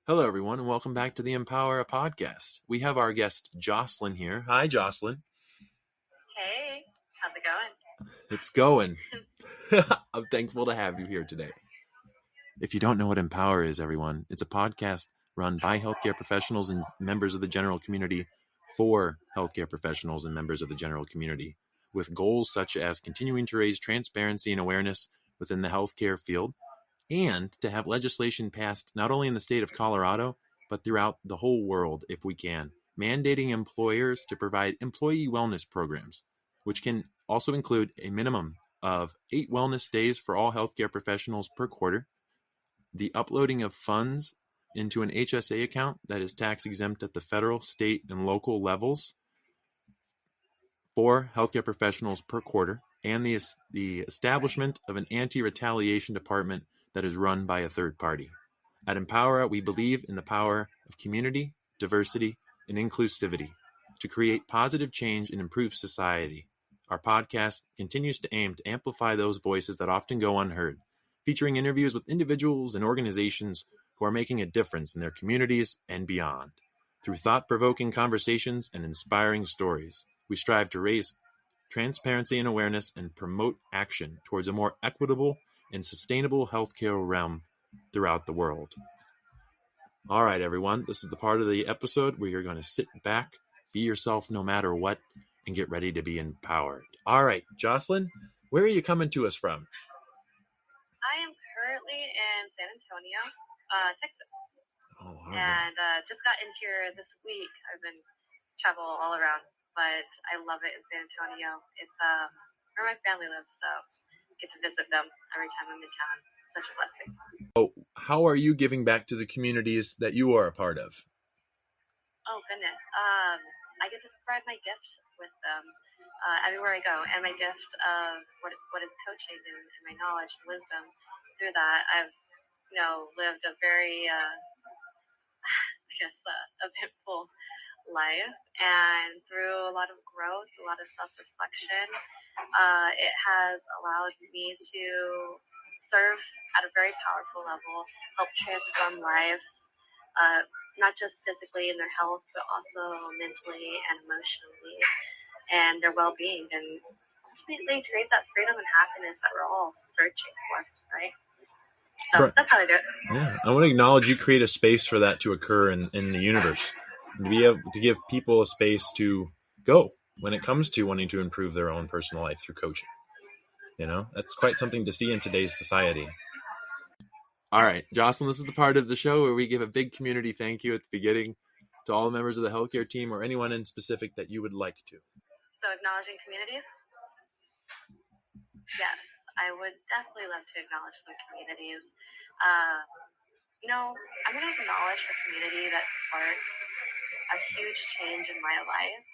Hello, everyone, and welcome back to the Empower podcast. We have our guest, Joscilynn, here. Hi, Joscilynn. Hey, how's it going? It's going. I'm thankful to have you here today. If you don't know what Empower is, everyone, it's a podcast run by healthcare professionals and members of the general community for healthcare professionals and members of the general community, with goals such as continuing to raise transparency and awareness within the healthcare field, and to have legislation passed not only in the state of Colorado, but throughout the whole world if we can, mandating employers to provide employee wellness programs, which can also include a minimum of 8 wellness days for all healthcare professionals per quarter, the uploading of funds into an HSA account that is tax exempt at the federal, state, and local levels for healthcare professionals per quarter, and the establishment of an anti-retaliation department that is run by a third party. At Empower, we believe in the power of community, diversity, and inclusivity to create positive change and improve society. Our podcast continues to aim to amplify those voices that often go unheard, featuring interviews with individuals and organizations who are making a difference in their communities and beyond. Through thought-provoking conversations and inspiring stories, we strive to raise transparency and awareness and promote action towards a more equitable and sustainable healthcare realm throughout the world. All right, everyone, this is the part of the episode where you're going to sit back, be yourself no matter what, and get ready to be empowered. All right, Joscilynn, where are you coming to us from? I am currently in San Antonio, Texas. Oh, all right. And just got in here this week. I've been travel all around, but I love it in San Antonio. It's where my family lives, so I get to visit them every time I'm in town. Such a blessing. Oh, how are you giving back to the communities that you are a part of? Oh, goodness. I get to spread my gift with them everywhere I go, and my gift of what is coaching and my knowledge and wisdom. Through that, I've lived a very eventful life, and through a lot of growth, a lot of self-reflection, it has allowed me to serve at a very powerful level, help transform lives, not just physically in their health, but also mentally and emotionally, and their well-being, and ultimately create that freedom and happiness that we're all searching for, right? So that's how I do it. Yeah, I want to acknowledge you create a space for that to occur in the universe. And to be able to give people a space to go when it comes to wanting to improve their own personal life through coaching. That's quite something to see in today's society. All right, Joscilynn, this is the part of the show where we give a big community thank you at the beginning to all the members of the healthcare team or anyone in specific that you would like to. So acknowledging communities? Yes, I would definitely love to acknowledge some communities. I'm going to acknowledge the community that sparked a huge change in my life,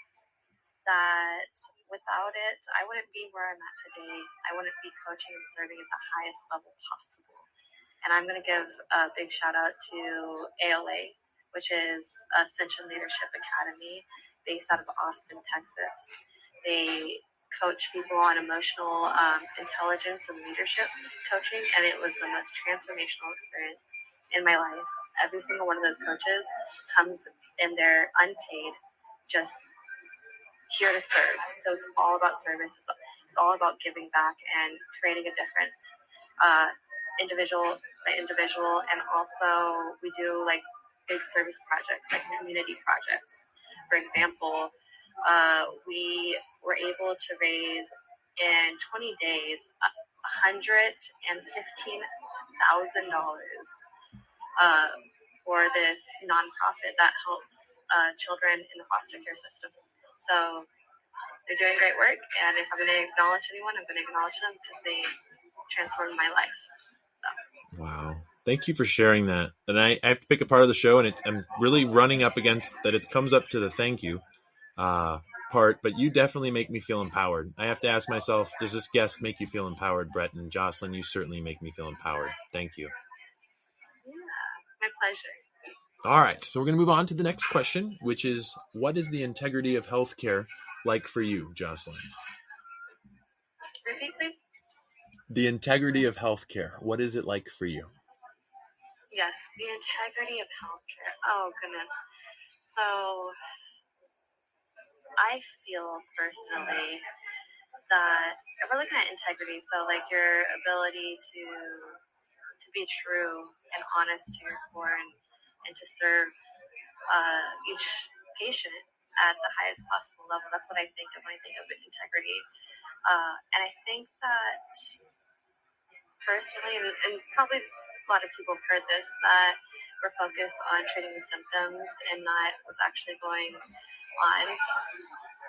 that without it, I wouldn't be where I'm at today. I wouldn't be coaching and serving at the highest level possible. And I'm going to give a big shout out to ALA, which is Ascension Leadership Academy, based out of Austin, Texas. They coach people on emotional intelligence and leadership coaching, and it was the most transformational experience in my life. Every single one of those coaches comes in there unpaid, just here to serve. So it's all about service. It's all about giving back and creating a difference, individual by individual. And also we do like big service projects, like community projects. For example, we were able to raise in 20 days $115,000 for this nonprofit that helps children in the foster care system. So they're doing great work, and if I'm going to acknowledge anyone, I'm going to acknowledge them because they transformed my life. So. Wow. Thank you for sharing that. And I have to pick a part of the show, and I'm really running up against that. It comes up to the thank you part, but you definitely make me feel empowered. I have to ask myself, does this guest make you feel empowered, Brett? And Joscilynn, you certainly make me feel empowered. Thank you. Yeah, my pleasure. All right, so we're going to move on to the next question, which is, what is the integrity of healthcare like for you, Joscilynn? Repeat, please. The integrity of healthcare, what is it like for you? Yes, the integrity of healthcare. Oh, goodness. So I feel personally that if we're looking at integrity, so like your ability to be true and honest to your core and to serve each patient at the highest possible level. That's what I think of when I think of integrity. And I think that personally, and probably a lot of people have heard this, that we're focused on treating the symptoms and not what's actually going on,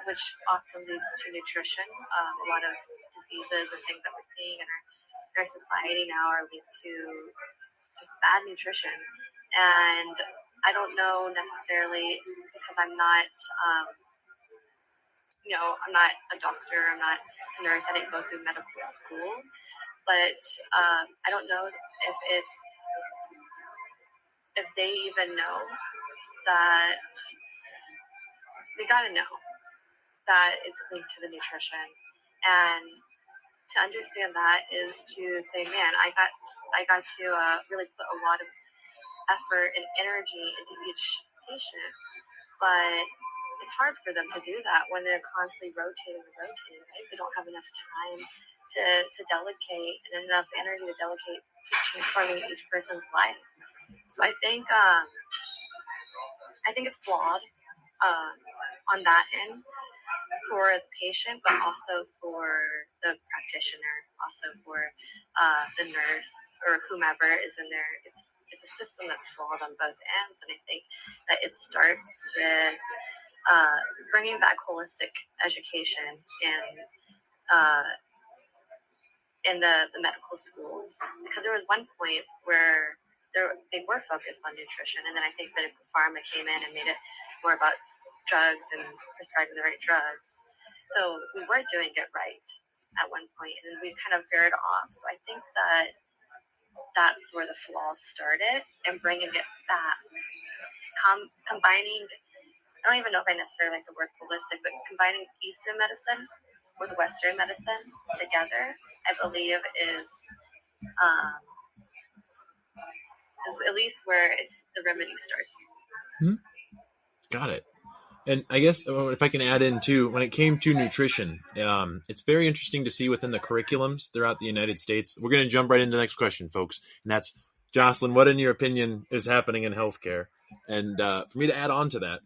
which often leads to nutrition. A lot of diseases and things that we're seeing in our society now are linked to just bad nutrition. And I don't know necessarily, because I'm not, I'm not a doctor, I'm not a nurse, I didn't go through medical school, but I don't know if they even know that they got to know that it's linked to the nutrition. And to understand that is to say, man, I got to really put a lot of effort and energy into each patient, but it's hard for them to do that when they're constantly rotating, right? They don't have enough time to delegate and enough energy to delegate to transforming each person's life. So I think it's flawed on that end for the patient, but also for the practitioner, also for the nurse or whomever is in there. It's a system that's flawed on both ends, and I think that it starts with bringing back holistic education in the medical schools, because there was one point where they were focused on nutrition, and then I think that pharma came in and made it more about drugs and prescribing the right drugs. So we were doing it right at one point, and we kind of veered off. So I think that that's where the flaw started, and bringing it back, combining. I don't even know if I necessarily like the word holistic, but combining Eastern medicine with Western medicine together, I believe is at least where the remedy starts. Got it. And I guess if I can add in too, when it came to nutrition, it's very interesting to see within the curriculums throughout the United States. We're going to jump right into the next question, folks. And that's, Joscilynn, what in your opinion is happening in healthcare? And for me to add on to that,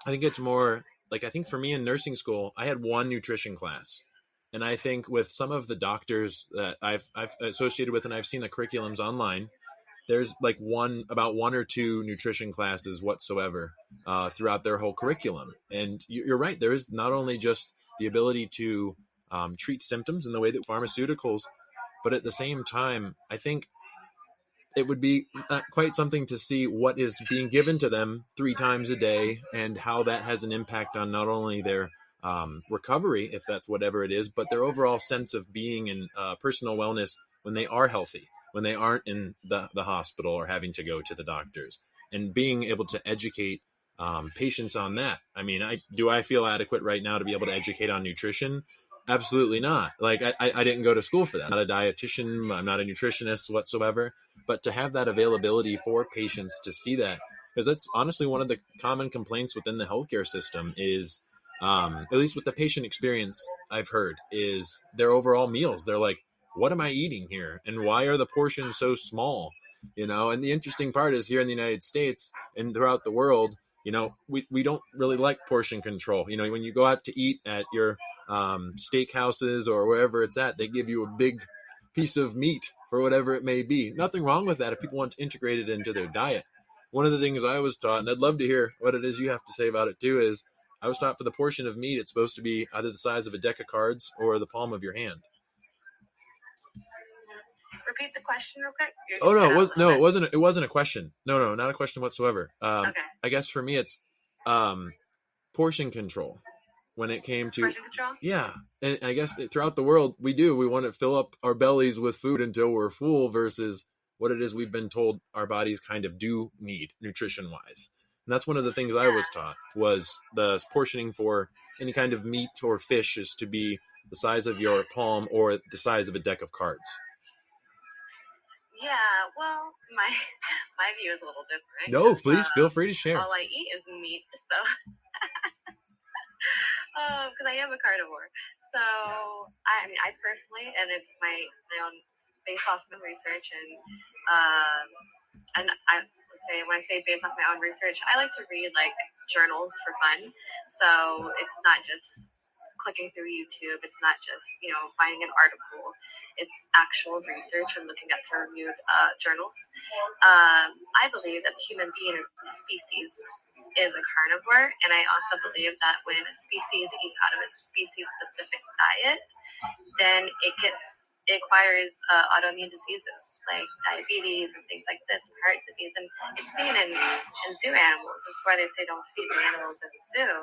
I think it's more like, I think for me in nursing school, I had one nutrition class. And I think with some of the doctors that I've associated with, and I've seen the curriculums online, there's like one or two nutrition classes whatsoever throughout their whole curriculum. And you're right. There is not only just the ability to treat symptoms in the way that pharmaceuticals, but at the same time, I think it would be quite something to see what is being given to them 3 times a day and how that has an impact on not only their recovery, if that's whatever it is, but their overall sense of being and personal wellness when they are healthy, when they aren't in the hospital or having to go to the doctors, and being able to educate patients on that. I mean, do I feel adequate right now to be able to educate on nutrition? Absolutely not. Like I didn't go to school for that. I'm not a dietitian. I'm not a nutritionist whatsoever. But to have that availability for patients to see that, because that's honestly one of the common complaints within the healthcare system is, at least with the patient experience I've heard, is their overall meals. They're like, what am I eating here? And why are the portions so small? And the interesting part is here in the United States and throughout the world, we don't really like portion control. When you go out to eat at your steakhouses or wherever it's at, they give you a big piece of meat for whatever it may be. Nothing wrong with that if people want to integrate it into their diet. One of the things I was taught, and I'd love to hear what it is you have to say about it too, is I was taught for the portion of meat, it's supposed to be either the size of a deck of cards or the palm of your hand. Repeat the question real quick. It wasn't a question. No, not a question whatsoever. Okay. I guess for me it's portion control. When it came to portion control? Yeah. And I guess throughout the world we want to fill up our bellies with food until we're full versus what it is we've been told our bodies kind of do need nutrition wise. And that's one of the things I was taught, was the portioning for any kind of meat or fish is to be the size of your palm or the size of a deck of cards. Yeah, well, my view is a little different. No, please feel free to share. All I eat is meat, so because I am a carnivore. So I mean, I personally, and it's my own based off my research, and I say when I say based off my own research, I like to read like journals for fun. So it's not just clicking through YouTube. It's not just finding an article. It's actual research and looking at peer-reviewed journals. I believe that the human being as a species is a carnivore, and I also believe that when a species eats out of a species-specific diet, then it acquires autoimmune diseases like diabetes and things like this, and heart disease, and it's seen in zoo animals. That's why they say don't feed the animals in the zoo,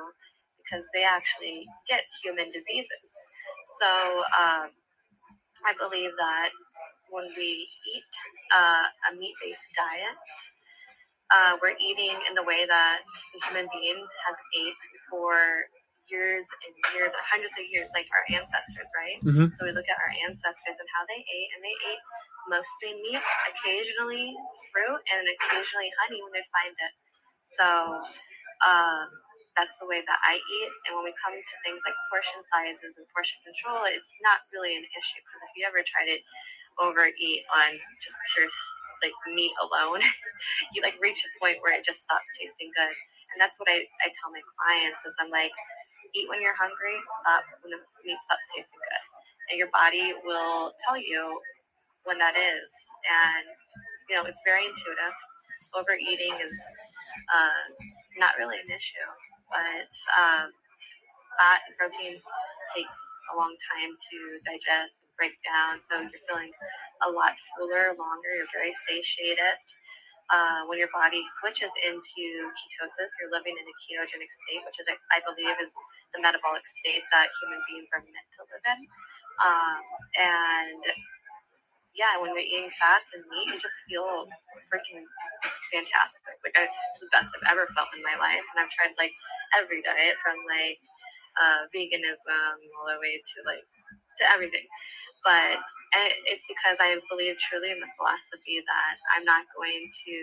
because they actually get human diseases. So I believe that when we eat a meat-based diet, we're eating in the way that the human being has ate for years and years, hundreds of years, like our ancestors, right? Mm-hmm. So we look at our ancestors and how they ate, and they ate mostly meat, occasionally fruit, and occasionally honey when they find it. So that's the way that I eat. And when we come to things like portion sizes and portion control, it's not really an issue, because if you ever try to overeat on just pure like meat alone, you like reach a point where it just stops tasting good. And that's what I tell my clients is I'm like, eat when you're hungry, stop when the meat stops tasting good. And your body will tell you when that is. And, it's very intuitive. Overeating is not really an issue, but fat and protein takes a long time to digest and break down. So you're feeling a lot fuller, longer. You're very satiated. When your body switches into ketosis, you're living in a ketogenic state, which is, I believe, is the metabolic state that human beings are meant to live in. And yeah, when we're eating fats and meat, you just feel freaking fantastic. Like it's the best I've ever felt in my life, and I've tried like every diet from like veganism all the way to everything. But it's because I believe truly in the philosophy that I'm not going to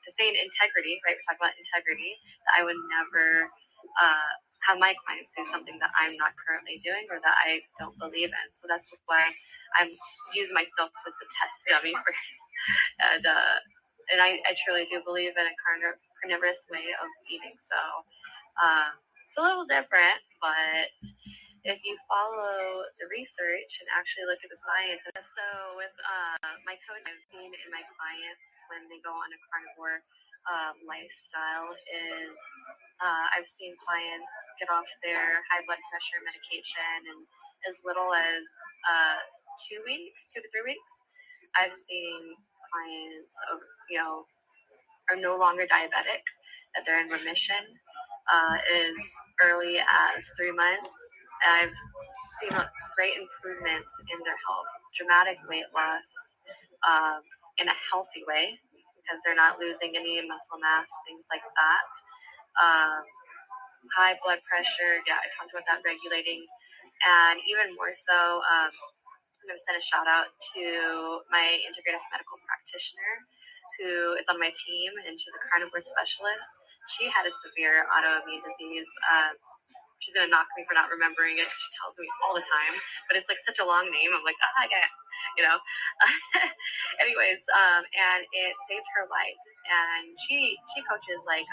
say in integrity, right? We're talking about integrity, that I would never have my clients do something that I'm not currently doing or that I don't believe in. So that's why I'm using myself as the test dummy first. And I truly do believe in a carnivorous way of eating. So it's a little different, but if you follow the research and actually look at the science. And so with my coach, I've seen in my clients when they go on a carnivore lifestyle is I've seen clients get off their high blood pressure medication in as little as 2 weeks, 2 to 3 weeks. I've seen clients, are no longer diabetic, that they're in remission as early as 3 months. I've seen great improvements in their health, dramatic weight loss in a healthy way, because they're not losing any muscle mass, things like that. High blood pressure, yeah, I talked about that regulating. And even more so, I'm going to send a shout out to my integrative medical practitioner who is on my team, and she's a carnivore specialist. She had a severe autoimmune disease. She's going to knock me for not remembering it. She tells me all the time, but it's like such a long name. I'm like, yeah. Anyways, and it saved her life. And she coaches like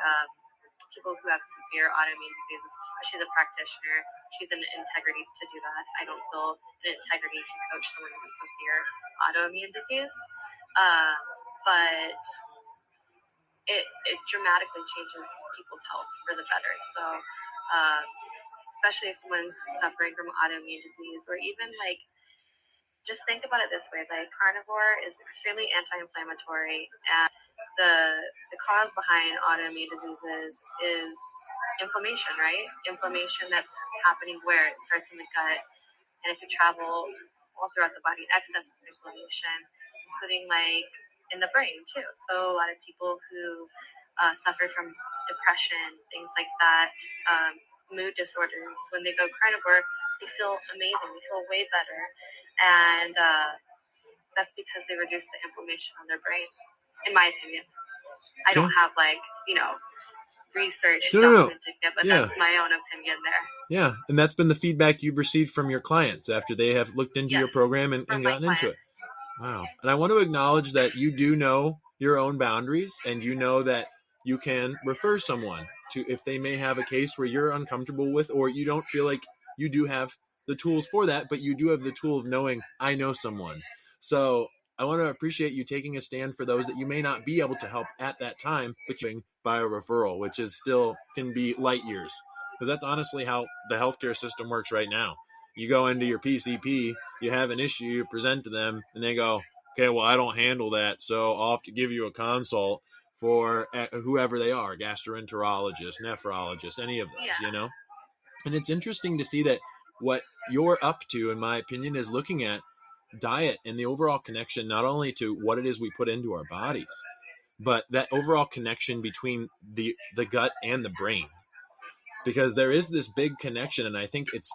people who have severe autoimmune diseases. She's a practitioner. She's an integrity to do that. I don't feel an integrity to coach someone with a severe autoimmune disease. But it dramatically changes people's health for the better. So especially if someone's suffering from autoimmune disease, or even like, just think about it this way, like carnivore is extremely anti-inflammatory, and the cause behind autoimmune diseases is inflammation, right? Inflammation that's happening where it starts in the gut, and it can travel all throughout the body, excess inflammation, including like in the brain too. So a lot of people who suffer from depression, things like that, mood disorders, when they go carnivore, they feel amazing. They feel way better. And that's because they reduce the inflammation on their brain, in my opinion. I don't have research documenting it, but that's my own opinion there. Yeah, and that's been the feedback you've received from your clients after they have looked into your program and gotten into it. Wow. And I want to acknowledge that you do know your own boundaries, and you know that you can refer someone to if they may have a case where you're uncomfortable with, or you don't feel like you do have the tools for that, but you do have the tool of knowing, I know someone. So I want to appreciate you taking a stand for those that you may not be able to help at that time, but by a referral, which is still can be light years. Because that's honestly how the healthcare system works right now. You go into your PCP, you have an issue, you present to them, and they go, okay, well, I don't handle that, so I'll have to give you a consult for whoever they are, gastroenterologist, nephrologist, any of those, And it's interesting to see that what you're up to, in my opinion, is looking at diet and the overall connection, not only to what it is we put into our bodies, but that overall connection between the gut and the brain. Because there is this big connection, and I think it's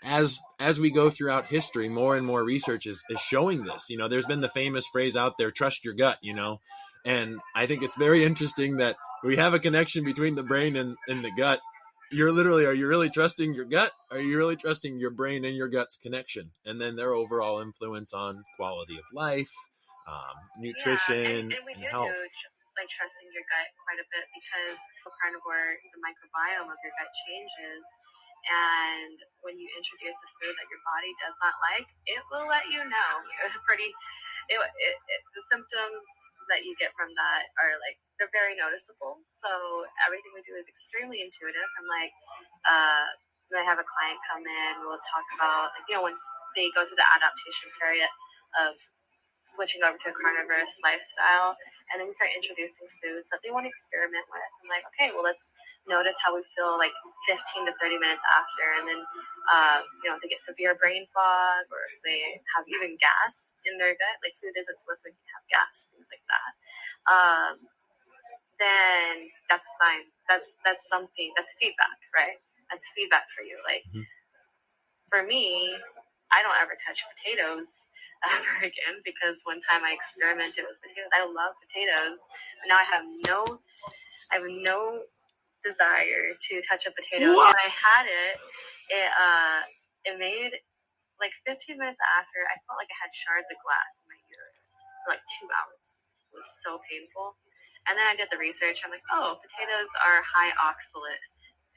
as we go throughout history, more and more research is showing this. There's been the famous phrase out there, trust your gut, and I think it's very interesting that we have a connection between the brain and the gut. Are you really trusting your gut? Are you really trusting your brain and your gut's connection? And then their overall influence on quality of life, nutrition, and we and health. Trusting your gut quite a bit, because carnivore, the microbiome of your gut changes, and when you introduce a food that your body does not like, it will let you know. The symptoms that you get from that are they're very noticeable. So everything we do is extremely intuitive. I'm when I have a client come in, we'll talk about once they go through the adaptation period of switching over to a carnivorous lifestyle, and then we start introducing foods that they want to experiment with. I'm like, okay, well, let's notice how we feel 15 to 30 minutes after, and then they get severe brain fog, or they have even gas in their gut. Food isn't supposed to have gas, things like that. Then that's a sign. That's something. That's feedback, right? That's feedback for you. For me, I don't ever touch potatoes ever again, because one time I experimented with potatoes. I love potatoes, but now I have no desire to touch a potato. What? When I had it made 15 minutes after, I felt like I had shards of glass in my uterus for 2 hours. It was so painful. And then I did the research. I'm like, oh, potatoes are high oxalate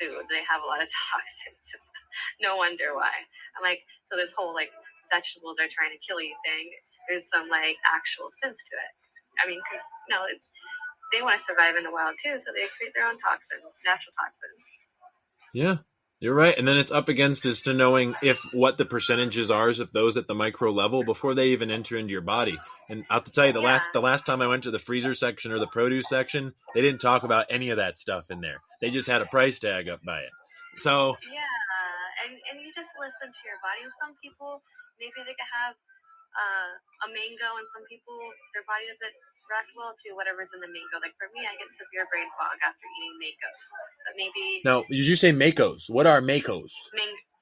food. They have a lot of toxins. No wonder why. I'm like, so this whole vegetables are trying to kill you thing, there's some actual sense to it. I mean, because they want to survive in the wild too, so they create their own toxins, natural toxins. Yeah, you're right. And then it's up against is to knowing what the percentages are of those at the micro level before they even enter into your body. And I'll have to tell you, the last time I went to the freezer section or the produce section, they didn't talk about any of that stuff in there. They just had a price tag up by it. So and you just listen to your body. Some people, maybe they could have a mango, and some people, their body doesn't react well to whatever's in the mango. For me, I get severe brain fog after eating mangoes. But maybe... Now, did you say makos? What are makos?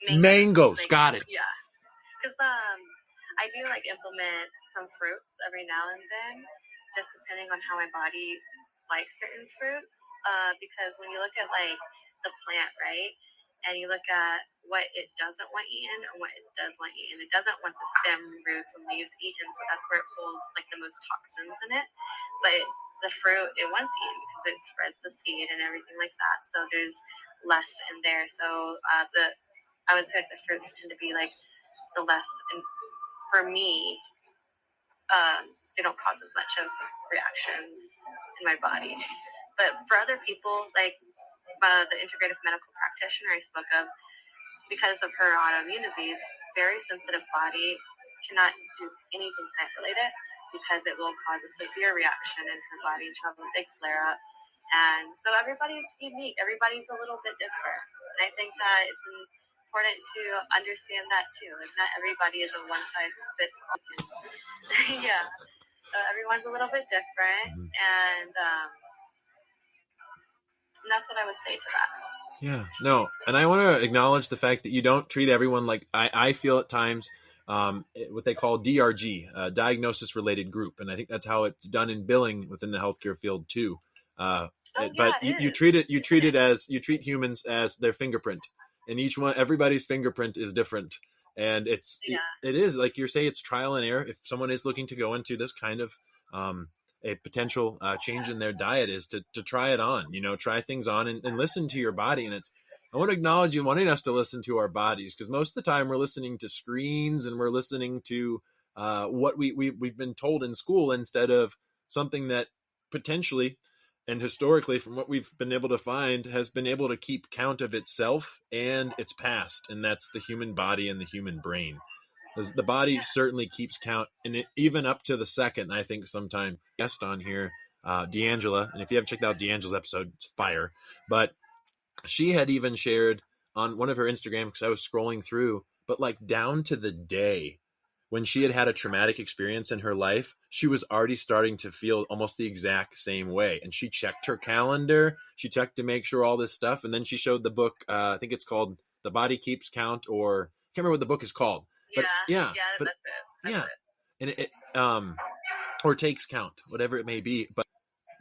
Mangoes. Got it. Yeah. Because I do implement some fruits every now and then, just depending on how my body likes certain fruits. Because when you look at the plant, right? And you look at what it doesn't want eaten and what it does want eaten. It doesn't want the stem, roots, and leaves eaten, so that's where it holds the most toxins in it. But the fruit, it wants eaten because it spreads the seed and everything like that. So there's less in there. So I would say the fruits tend to be the less. And for me, they don't cause as much of reactions in my body. But for other people, the integrative medical practitioner I spoke of, because of her autoimmune disease, very sensitive body, cannot do anything plant related because it will cause a severe reaction in her body and she'll have a big flare up. And so everybody's unique. Everybody's a little bit different. And I think that it's important to understand that too. Not everybody is a one size fits all. Yeah. So everyone's a little bit different. And that's what I would say to that. Yeah, no. And I want to acknowledge the fact that you don't treat everyone like I feel at times what they call DRG, diagnosis related group. And I think that's how it's done in billing within the healthcare field too. But you treat humans as their fingerprint, and everybody's fingerprint is different. And it is like you're saying, it's trial and error. If someone is looking to go into this kind of a potential change in their diet, is to try it on, try things on and listen to your body. And I want to acknowledge you wanting us to listen to our bodies, because most of the time we're listening to screens and we're listening to what we've been told in school, instead of something that potentially and historically, from what we've been able to find, has been able to keep count of itself and its past. And that's the human body and the human brain. Because the body certainly keeps count, and even up to the second. I think sometime guest on here, D'Angela, and if you haven't checked out D'Angela's episode, it's fire. But she had even shared on one of her Instagram, because I was scrolling through, but like down to the day when she had a traumatic experience in her life, she was already starting to feel almost the exact same way. And she checked her calendar. She checked to make sure all this stuff. And then she showed the book. I think it's called The Body Keeps Count, or I can't remember what the book is called. But that's it. And it or Takes Count, whatever it may be. But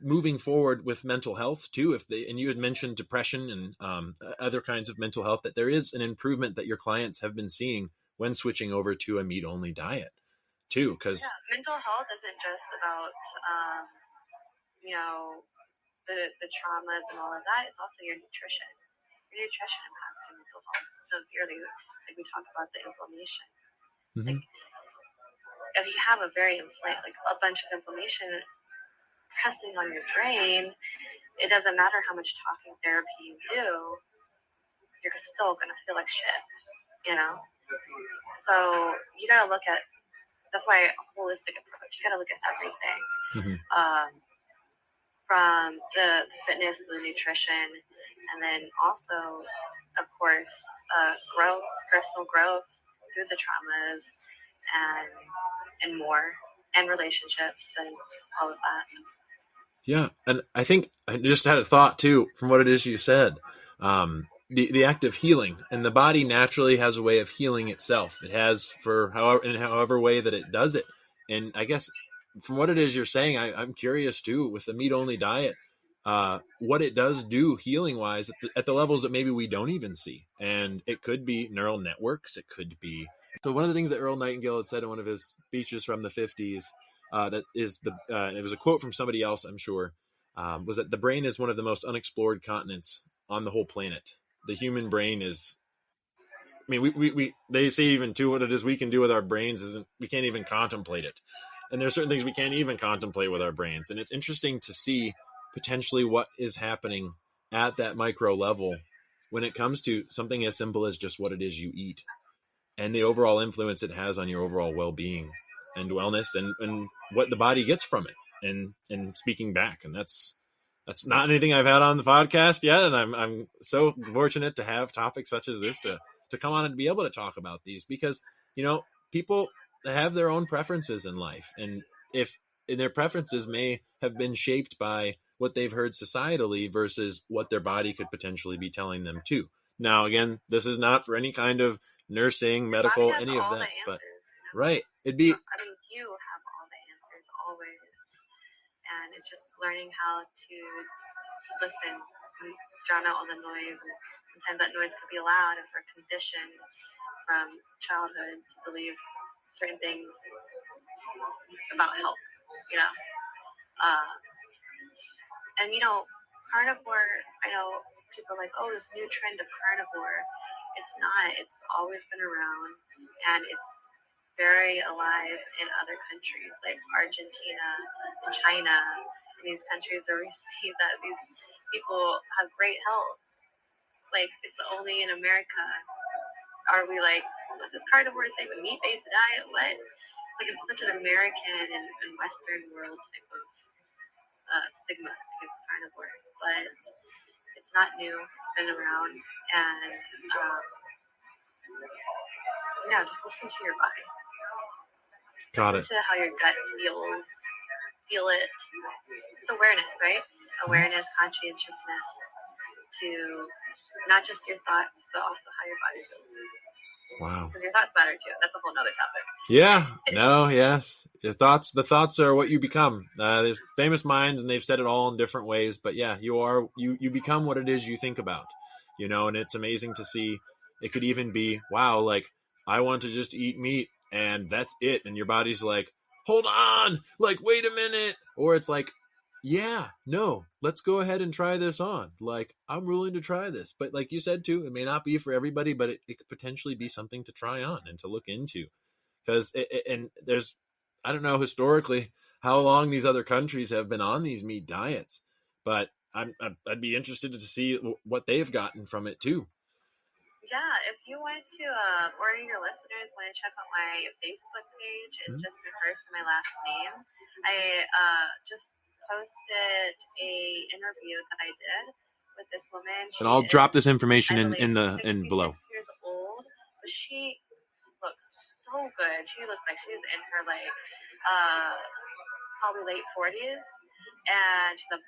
moving forward with mental health too, and you had mentioned depression and other kinds of mental health, that there is an improvement that your clients have been seeing when switching over to a meat-only diet too. Because mental health isn't just about the traumas and all of that. It's also your nutrition. Your nutrition impacts your mental health severely. Like we talked about the inflammation. Mm-hmm. Like if you have a bunch of inflammation pressing on your brain, it doesn't matter how much talking therapy you do, you're still going to feel like shit, So you got to look at, that's why a holistic approach, you got to look at everything. Mm-hmm. From the fitness, the nutrition, and then also, of course, personal growth through the traumas and more, and relationships and all of that. Yeah. And I think I just had a thought too, from what it is you said, the act of healing, and the body naturally has a way of healing itself. It has for however way that it does it. And I guess from what it is you're saying, I'm curious too, with the meat only diet, what it does do healing wise at the levels that maybe we don't even see. And it could be neural networks. It could be. So one of the things that Earl Nightingale had said in one of his speeches from the 50s, that is it was a quote from somebody else, I'm sure, was that the brain is one of the most unexplored continents on the whole planet. The human brain is, I mean, we they say even too, what it is we can do with our brains we can't even contemplate it. And there are certain things we can't even contemplate with our brains. And it's interesting to see potentially what is happening at that micro level when it comes to something as simple as just what it is you eat, and the overall influence it has on your overall well-being and wellness, and what the body gets from it, and speaking back. And that's not anything I've had on the podcast yet. And I'm so fortunate to have topics such as this to come on and be able to talk about these, because, people have their own preferences in life. And their preferences may have been shaped by what they've heard societally versus what their body could potentially be telling them too. Now, again, this is not for any kind of nursing, medical, any of that. But right, it'd be. I mean, you have all the answers always, and it's just learning how to listen and drown out all the noise. And sometimes that noise could be loud if we're conditioned from childhood to believe certain things about health, And carnivore. I know people are like, oh, this new trend of carnivore. It's not. It's always been around, and it's very alive in other countries like Argentina and China. And these countries are see that these people have great health. It's like it's only in America are we like this carnivore thing, a meat-based diet. What? It's such an American and Western world type of stigma against carnivore, but it's not new. It's been around, and just listen to your body. Listen to how your gut feels. Feel it. It's awareness, right? Awareness, conscientiousness to not just your thoughts, but also how your body feels. Wow. Because your thoughts matter too. That's a whole nother topic. Yeah. No. Yes. The thoughts are what you become. There's famous minds, and they've said it all in different ways. But yeah, you become what it is you think about. And it's amazing to see. It could even be, wow, like I want to just eat meat, and that's it. And your body's like, hold on, like wait a minute, or it's like, yeah, no, let's go ahead and try this on. Like, I'm willing to try this. But like you said too, it may not be for everybody, but it could potentially be something to try on and to look into. Because and there's, I don't know historically how long these other countries have been on these meat diets, but I'd be interested to see what they've gotten from it too. Yeah, if you want to, or your listeners want to check out my Facebook page, it's just my first and my last name. I just posted a interview that I did with this woman. And I'll drop this information in below. 66 years old, but she looks so good. She looks like she's in her probably late 40s, and she's a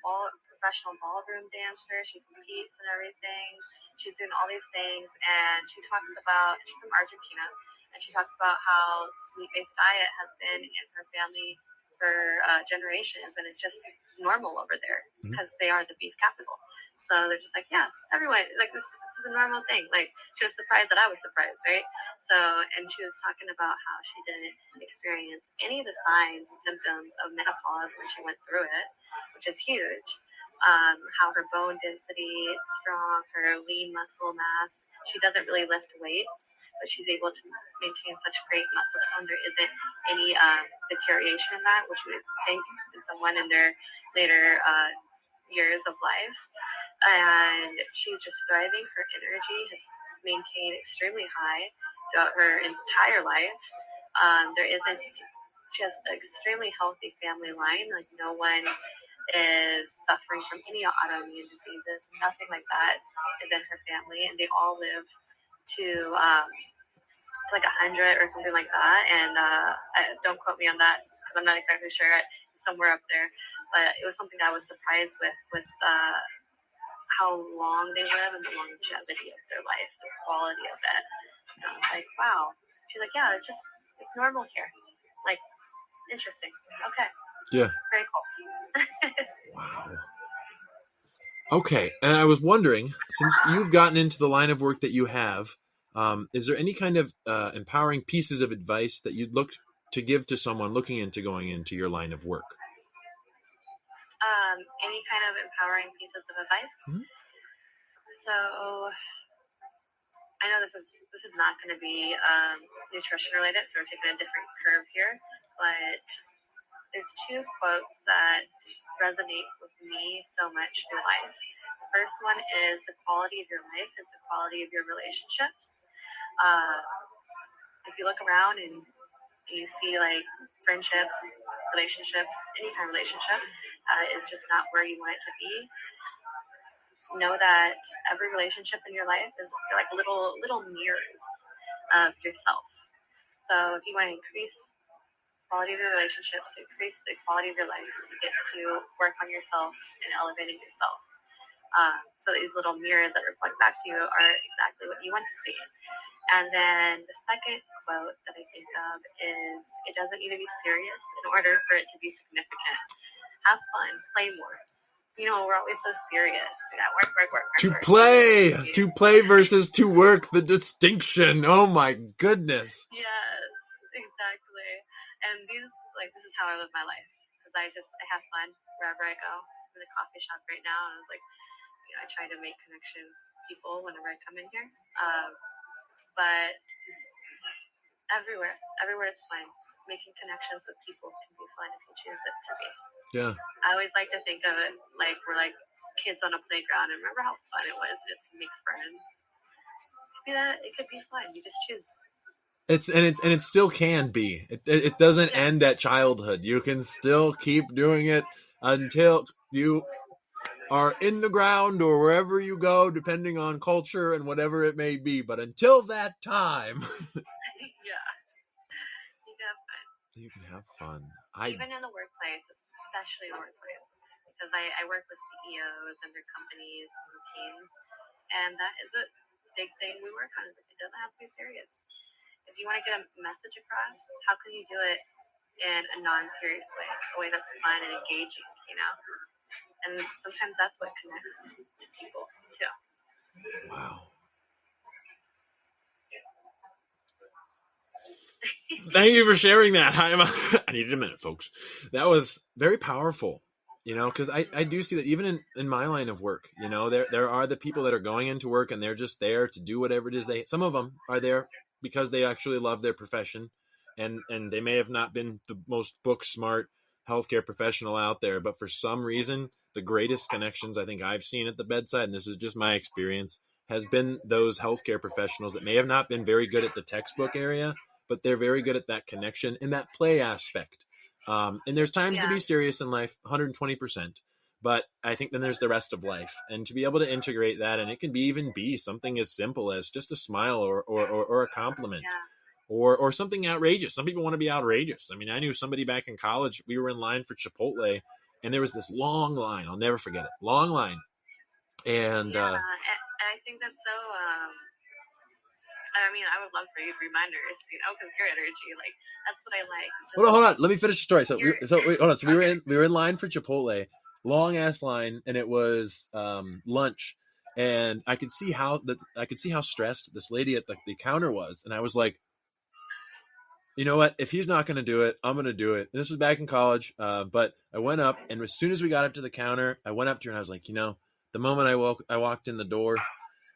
professional ballroom dancer. She competes and everything. She's doing all these things, and she's from Argentina, and she talks about how this meat-based diet has been in her family for generations, and it's just normal over there because they are the beef capital. So they're just like, yeah, everyone, like this is a normal thing. Like, she was surprised that I was surprised, right? So, and she was talking about how she didn't experience any of the signs and symptoms of menopause when she went through it, which is huge. How her bone density is strong, her lean muscle mass. She doesn't really lift weights, but she's able to maintain such great muscle tone. There isn't any deterioration in that, which you would think in someone in their later years of life. And she's just thriving. Her energy has maintained extremely high throughout her entire life. She has an extremely healthy family line. Like, no one is suffering from any autoimmune diseases. Nothing like that is in her family, and they all live to like 100 or something like that. And don't quote me on that because I'm not exactly sure. It's somewhere up there, but it was something that I was surprised with how long they live and the longevity of their life, the quality of it. And I was like, wow. She's like, yeah, it's normal here. Like, interesting. Okay. Yeah. Very cool. Wow. Okay, and I was wondering, since you've gotten into the line of work that you have, is there any kind of empowering pieces of advice that you'd look to give to someone looking into going into your line of work? Any kind of empowering pieces of advice? Mm-hmm. So I know this is not going to be nutrition related, so we're taking a different curve here, but there's two quotes that resonate with me so much through life. The first one is, the quality of your life is the quality of your relationships. If you look around and you see like friendships, relationships, any kind of relationship is just not where you want it to be, know that every relationship in your life is like little mirrors of yourself. So if you want to increase quality of your relationships, to increase the quality of your life, you get to work on yourself and elevating yourself. So these little mirrors that reflect back to you are exactly what you want to see. And then the second quote that I think of is, it doesn't need to be serious in order for it to be significant. Have fun, play more. We're always so serious. Work. To play versus to work, the distinction. Oh my goodness. Yes, exactly. And this is how I live my life. Because I have fun wherever I go. I'm in a coffee shop right now, and I was like, I try to make connections with people whenever I come in here. But everywhere is fun. Making connections with people can be fun if you choose it to be. Yeah. I always like to think of it like we're like kids on a playground, and remember how fun it was to make friends. It could be fun. You just choose. It still can be. It doesn't end at childhood. You can still keep doing it until you are in the ground or wherever you go, depending on culture and whatever it may be. But until that time, yeah, you can have fun. Even in the workplace, especially the workplace, because I work with CEOs and their companies and teams, and that is big thing we work on is like, it doesn't have to be serious. If you want to get a message across, how can you do it in a non-serious way, a way that's fun and engaging, you know? And sometimes that's what connects to people too. Wow. Thank you for sharing that. I needed a minute, folks. That was very powerful, you know, because I do see that even in my line of work, you know, there are the people that are going into work and they're just there to do whatever it is some of them are there because they actually love their profession, and they may have not been the most book smart healthcare professional out there, but for some reason, the greatest connections I think I've seen at the bedside, and this is just my experience, has been those healthcare professionals that may have not been very good at the textbook area, but they're very good at that connection and that play aspect. And there's times to be serious in life, 120%. But I think then there's the rest of life. And to be able to integrate that, and it can even be something as simple as just a smile or a compliment. Or something outrageous. Some people want to be outrageous. I mean, I knew somebody back in college, we were in line for Chipotle, and there was this long line. I'll never forget it. Long line. And and I think that's so... I mean, I would love for you reminders, you know, because your energy, like, that's what I like. Just, hold on. Let me finish the story. So hold on. So we were in line for Chipotle, long ass line, and it was lunch, and I could see how stressed this lady at the counter was, and I was like, you know what? If he's not going to do it, I'm going to do it. And this was back in college, but I went up, and as soon as we got up to the counter, I went up to her and I was like, you know, the moment I walked in the door,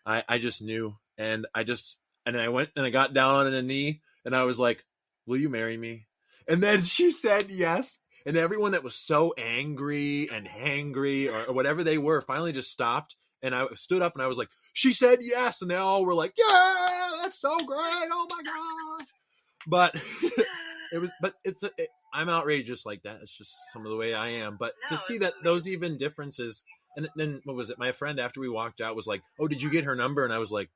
I just knew, and I went and I got down on a knee and I was like, will you marry me? And then she said yes. And everyone that was so angry and hangry or whatever they were finally just stopped. And I stood up and I was like, she said yes. And they all were like, yeah, that's so great. Oh my gosh. But I'm outrageous like that. It's just some of the way I am. But to see that those even differences. And then what was it? My friend, after we walked out, was like, oh, did you get her number? And I was like,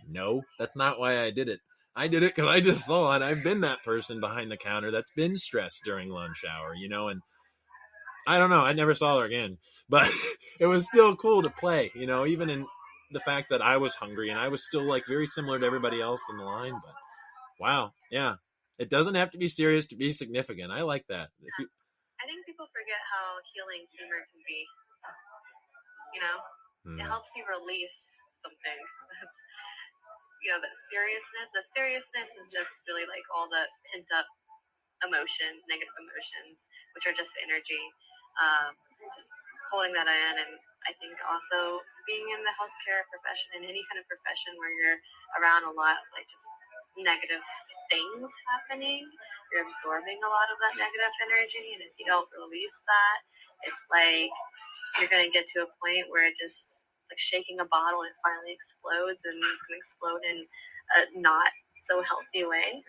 no, that's not why I did it. I did it because I just saw it. I've been that person behind the counter that's been stressed during lunch hour, you know, and I don't know. I never saw her again, but it was still cool to play, you know, even in the fact that I was hungry and I was still like very similar to everybody else in the line. But wow, yeah, it doesn't have to be serious to be significant. I like that. I think people forget how healing humor can be. You know, it helps you release something. You know, that seriousness. The seriousness is just really like all the pent up emotion, negative emotions, which are just energy. Just holding that in, and I think also being in the healthcare profession, in any kind of profession where you're around a lot of like just negative things happening, you're absorbing a lot of that negative energy, and if you don't release that, it's like you're going to get to a point where it just like shaking a bottle and it finally explodes, and it's going to explode in a not so healthy way.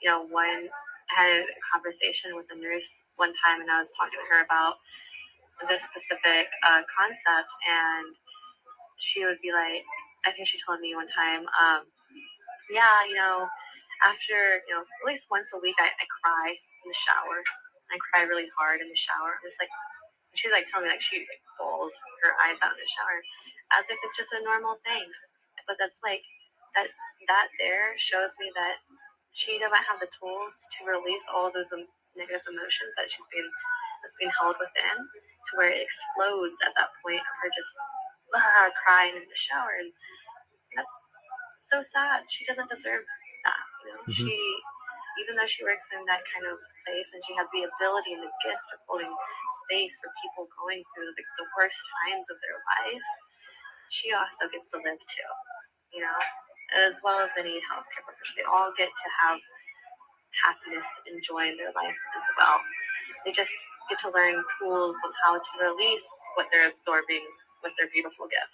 You know, I had a conversation with a nurse one time, and I was talking to her about this specific concept, and she would be like, I think she told me one time, yeah, you know, after, you know, at least once a week, I cry in the shower. I cry really hard in the shower. It's like, she's like telling me like she like bawls her eyes out in the shower as if it's just a normal thing. But that's like, that there shows me that she doesn't have the tools to release all of those negative emotions that's being held within, to where it explodes at that point of her just crying in the shower. And that's so sad. She doesn't deserve that, you know. She, even though she works in that kind of place and she has the ability and the gift of holding space for people going through the worst times of their life, she also gets to live too, you know, as well as any healthcare professional. They all get to have happiness and joy in their life as well. They just get to learn tools on how to release what they're absorbing with their beautiful gift.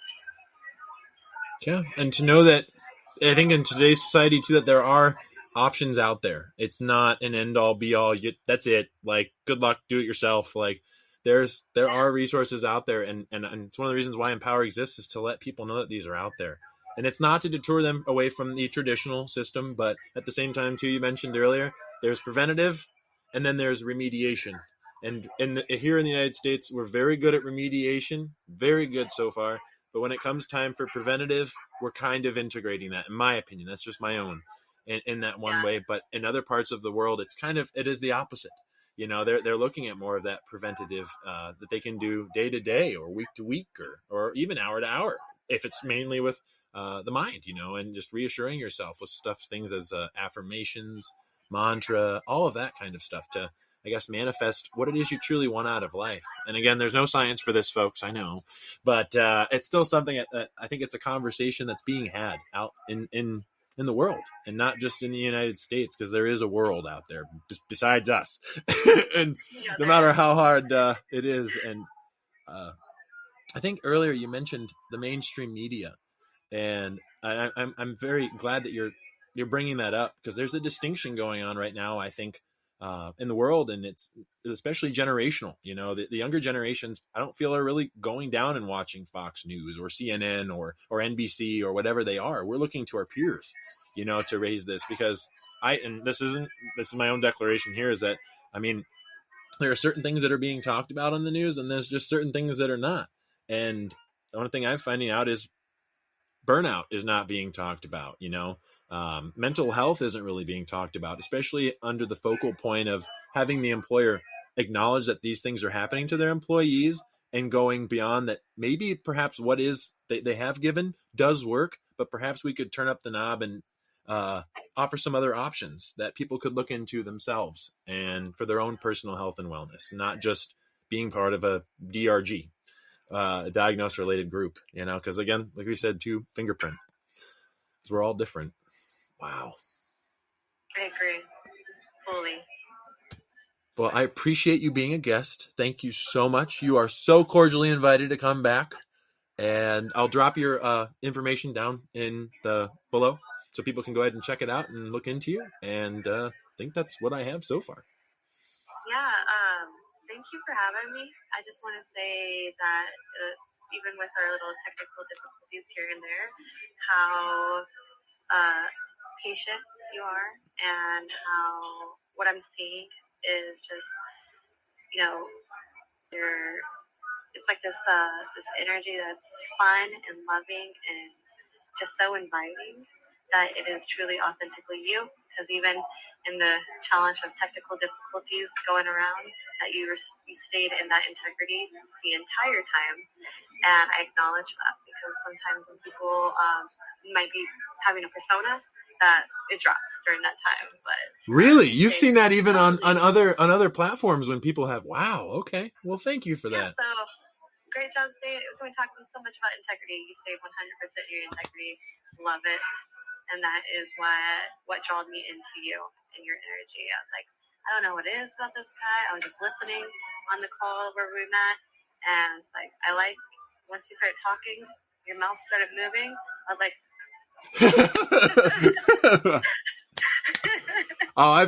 Yeah, and to know that, I think in today's society too, that there are options out there. It's not an end all be all. That's it. Like, good luck, do it yourself. Like, there are resources out there, and it's one of the reasons why Empower exists, is to let people know that these are out there. And it's not to deter them away from the traditional system, but at the same time too, you mentioned earlier, there's preventative, and then there's remediation. And here in the United States, we're very good at remediation, very good so far. But when it comes time for preventative, we're kind of integrating that, in my opinion. That's just my own in that one way. But in other parts of the world, it is the opposite. They're looking at more of that preventative that they can do day to day or week to week or even hour to hour, if it's mainly with the mind, and just reassuring yourself with things as affirmations, mantra, all of that kind of stuff to, I guess, manifest what it is you truly want out of life. And again, there's no science for this, folks, I know, but it's still something that I think it's a conversation that's being had out in the world, and not just in the United States, because there is a world out there besides us. And no matter how hard it is. And I think earlier you mentioned the mainstream media, and I'm very glad that you're bringing that up, because there's a distinction going on right now, I think, in the world, and it's especially generational. The younger generations, I don't feel, are really going down and watching Fox News or CNN or NBC or whatever they are. We're looking to our peers, to raise this, because this is my own declaration here, is that, I mean, there are certain things that are being talked about on the news, and there's just certain things that are not. And the only thing I'm finding out is burnout is not being talked about. Mental health isn't really being talked about, especially under the focal point of having the employer acknowledge that these things are happening to their employees, and going beyond that. Maybe perhaps what is they have given does work, but perhaps we could turn up the knob and offer some other options that people could look into themselves and for their own personal health and wellness, not just being part of a DRG, a diagnosed related group, because again, like we said, too, fingerprint, because we're all different. Wow. I agree fully. Well, I appreciate you being a guest. Thank you so much. You are so cordially invited to come back, and I'll drop your information down in the below so people can go ahead and check it out and look into you. And I think that's what I have so far. Yeah. Thank you for having me. I just want to say that even with our little technical difficulties here and there, how patient you are, and how what I'm seeing is just, it's like this energy that's fun and loving and just so inviting, that it is truly authentically you. Because even in the challenge of technical difficulties going around, that you stayed in that integrity the entire time. And I acknowledge that, because sometimes when people might be having a persona, that it drops during that time. But really, you've seen that even on other platforms when people have. Wow. Okay. Well, thank you for that. So great job, Steve. So we talked so much about integrity. You stayed 100% your integrity. Love it. And that is what drew me into you and your energy. I was like, I don't know what it is about this guy. I was just listening on the call where we met, and it's like, once you started talking, your mouth started moving. I was like, oh, I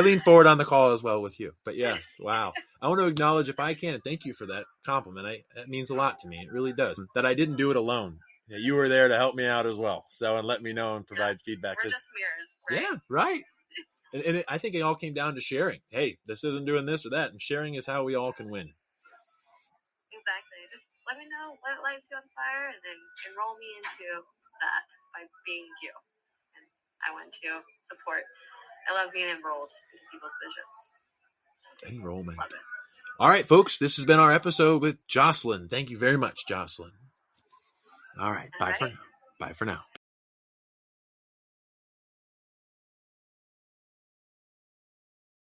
leaned forward on the call as well with you. But yes, wow. I want to acknowledge, if I can, thank you for that compliment. That means a lot to me. It really does. That I didn't do it alone. You were there to help me out as well. So, and let me know and provide feedback. We're just mirrors, right? Yeah, right. And I think it all came down to sharing. Hey, this isn't doing this or that. And sharing is how we all can win. Exactly. Just let me know what lights you on fire, and then enroll me into that by being you. And I want to support. I love being enrolled into people's visions. Enrollment. Love it. All right, folks, this has been our episode with Joscilynn. Thank you very much, Joscilynn. All right. Bye for now.